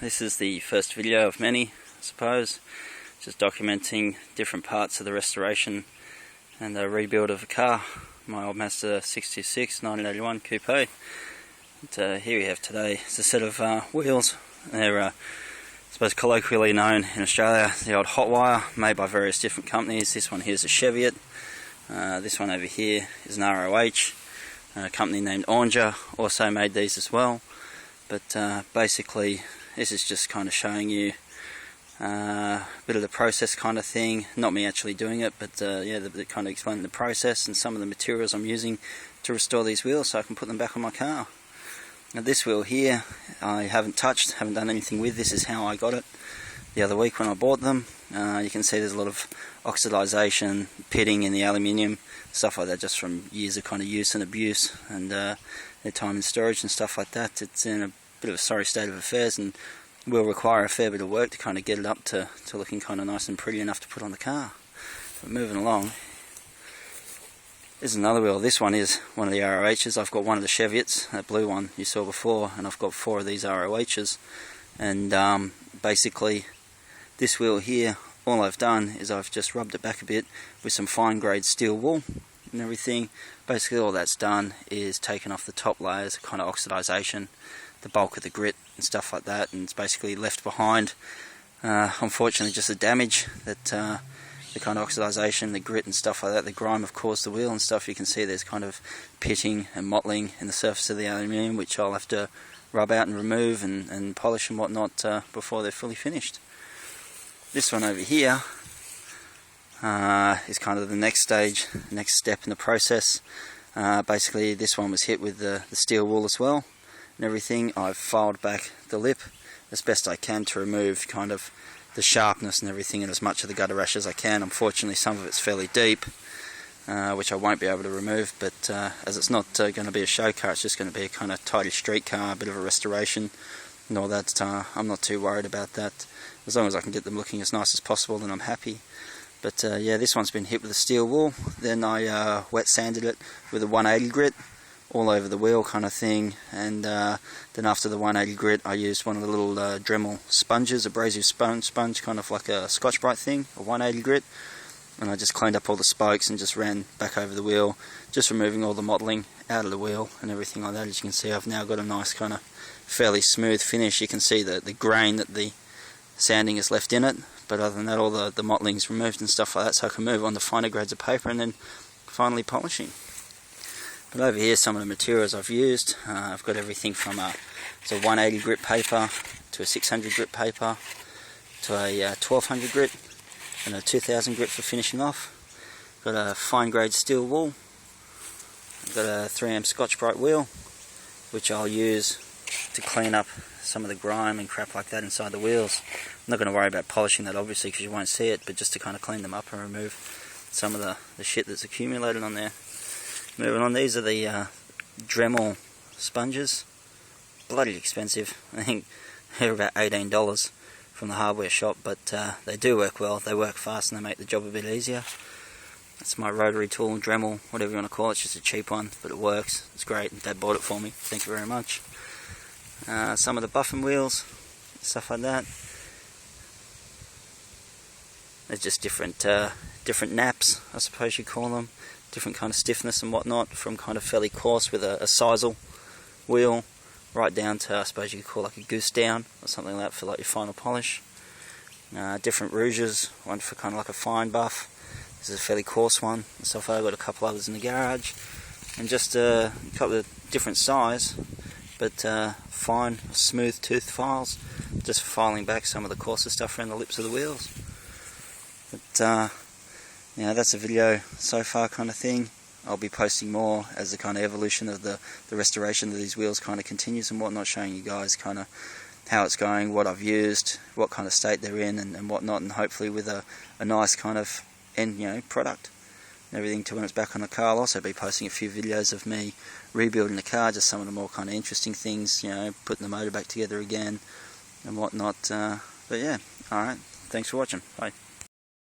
This is the first video of many, I suppose, just documenting different parts of the restoration and the rebuild of a car, my old Mazda 626 1981 Coupe. And, here we have today is a set of wheels. They're I suppose colloquially known in Australia, the old Hot Wire, made by various different companies. This one here is a Cheviot. This one over here is an ROH. A company named Onger also made these as well. But basically, this is just kind of showing you a bit of the process kind of thing. Not me actually doing it, but yeah, they're kind of explaining the process and some of the materials I'm using to restore these wheels so I can put them back on my car. Now this wheel here, I haven't touched, haven't done anything with. This is how I got it the other week when I bought them. You can see there's a lot of oxidization, pitting in the aluminium, stuff like that, just from years of kind of use and abuse and their time in storage and stuff like that. It's in a bit of a sorry state of affairs and will require a fair bit of work to kind of get it up to looking kind of nice and pretty enough to put on the car. But moving along, this is another wheel. This one is one of the ROHs. I've got one of the Cheviots, that blue one you saw before, and I've got 4 of these ROHs. And basically, this wheel here, all I've done is I've just rubbed it back a bit with some fine grade steel wool and everything. Basically all that's done is taken off the top layers of kind of oxidization, the bulk of the grit and stuff like that, and it's basically left behind unfortunately just the damage that the kind of oxidization, the grit and stuff like that, the grime have caused the wheel and stuff. You can see there's kind of pitting and mottling in the surface of the aluminium, which I'll have to rub out and remove and polish and whatnot before they're fully finished. This one over here is kind of the next stage, next step in the process. Basically this one was hit with the steel wool as well and everything. I've filed back the lip as best I can to remove kind of the sharpness and everything and as much of the gutter rash as I can. Unfortunately some of it's fairly deep, which I won't be able to remove, but as it's not going to be a show car, it's just going to be a kind of tidy street car, a bit of a restoration and all that. I'm not too worried about that. As long as I can get them looking as nice as possible, then I'm happy. But yeah, this one's been hit with a steel wool. Then I wet sanded it with a 180 grit all over the wheel kind of thing. And then after the 180 grit, I used one of the little Dremel sponges, abrasive sponge, kind of like a Scotch-Brite thing, a 180 grit. And I just cleaned up all the spokes and just ran back over the wheel, just removing all the mottling out of the wheel and everything like that. As you can see, I've now got a nice kind of fairly smooth finish. You can see the grain that the sanding is left in it, but other than that all the mottling's removed and stuff like that, so I can move on to finer grades of paper and then finally polishing. But over here some of the materials I've used, I've got everything from a 180 grit paper to a 600 grit paper to a 1200 grit and a 2000 grit for finishing off. Got a fine grade steel wool. I've got a 3M Scotch-Brite wheel, which I'll use to clean up some of the grime and crap like that inside the wheels. I'm not going to worry about polishing that obviously because you won't see it, but just to kind of clean them up and remove some of the shit that's accumulated on there. Moving on, these are the Dremel sponges. Bloody expensive. I think they're about $18 from the hardware shop, but they do work well, they work fast and they make the job a bit easier. That's my rotary tool, Dremel, whatever you want to call it. It's just a cheap one, but it works. It's great. Dad bought it for me. Thank you very much. Some of the buffing wheels, stuff like that. They're just different naps, I suppose you call them. Different kind of stiffness and whatnot, from kind of fairly coarse with a sisal wheel, right down to, I suppose you could call like a goose down or something like that for like your final polish. Different rouges, one for kind of like a fine buff. This is a fairly coarse one and stuff. I've got a couple others in the garage, and just a couple of different size, but fine, smooth tooth files, just for filing back some of the coarser stuff around the lips of the wheels. But yeah, that's a video so far kind of thing. I'll be posting more as the kind of evolution of the restoration of these wheels kind of continues and whatnot, showing you guys kind of how it's going, what I've used, what kind of state they're in and whatnot, and hopefully with a nice kind of end product and everything to when it's back on the car. I'll also be posting a few videos of me rebuilding the car, just some of the more kind of interesting things, putting the motor back together again and whatnot. But yeah, alright, thanks for watching, bye.